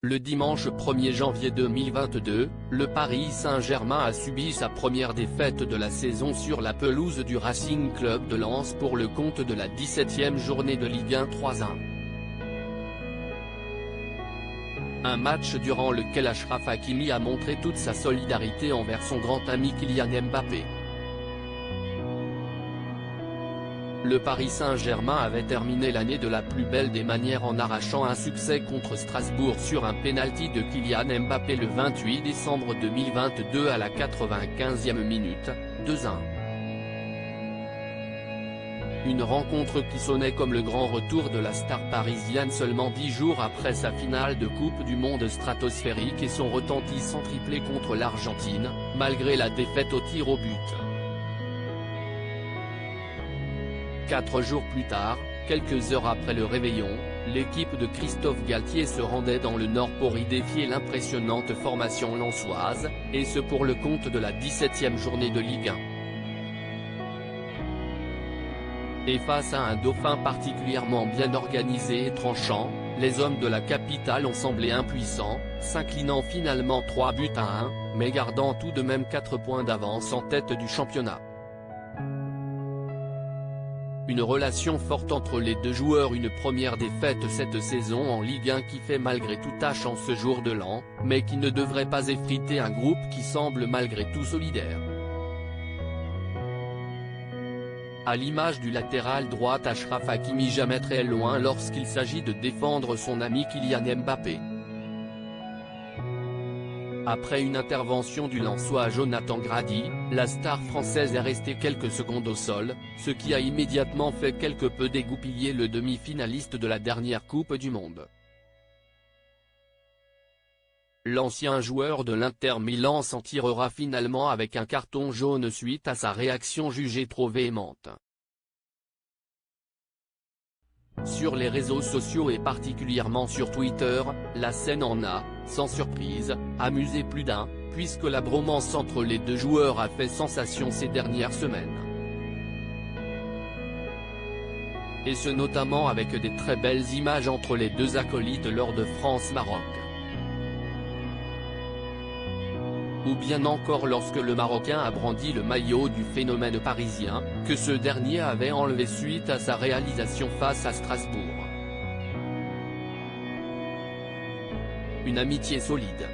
Le dimanche 1er janvier 2022, le Paris Saint-Germain a subi sa première défaite de la saison sur la pelouse du Racing Club de Lens pour le compte de la 17e journée de Ligue 1 3-1. Un match durant lequel Achraf Hakimi a montré toute sa solidarité envers son grand ami Kylian Mbappé. Le Paris Saint-Germain avait terminé l'année de la plus belle des manières en arrachant un succès contre Strasbourg sur un pénalty de Kylian Mbappé le 28 décembre 2022 à la 95e minute, 2-1. Une rencontre qui sonnait comme le grand retour de la star parisienne seulement 10 jours après sa finale de Coupe du Monde stratosphérique et son retentissant triplé contre l'Argentine, malgré la défaite au tir au but. 4 jours plus tard, quelques heures après le réveillon, l'équipe de Christophe Galtier se rendait dans le Nord pour y défier l'impressionnante formation lensoise, et ce pour le compte de la 17e journée de Ligue 1. Et face à un dauphin particulièrement bien organisé et tranchant, les hommes de la capitale ont semblé impuissants, s'inclinant finalement 3-1, mais gardant tout de même 4 points d'avance en tête du championnat. Une relation forte entre les deux joueurs, une première défaite cette saison en Ligue 1 qui fait malgré tout tâche en ce jour de l'an, mais qui ne devrait pas effriter un groupe qui semble malgré tout solidaire. À l'image du latéral droit Achraf Hakimi, jamais très loin lorsqu'il s'agit de défendre son ami Kylian Mbappé. Après une intervention du Lensois Jonathan Grady, la star française est restée quelques secondes au sol, ce qui a immédiatement fait quelque peu dégoupiller le demi-finaliste de la dernière Coupe du Monde. L'ancien joueur de l'Inter Milan s'en tirera finalement avec un carton jaune suite à sa réaction jugée trop véhémente. Sur les réseaux sociaux et particulièrement sur Twitter, la scène en a, sans surprise, amusé plus d'un, puisque la bromance entre les deux joueurs a fait sensation ces dernières semaines. Et ce notamment avec des très belles images entre les deux acolytes lors de France-Maroc. Ou bien encore lorsque le Marocain a brandi le maillot du phénomène parisien, que ce dernier avait enlevé suite à sa réalisation face à Strasbourg. Une amitié solide.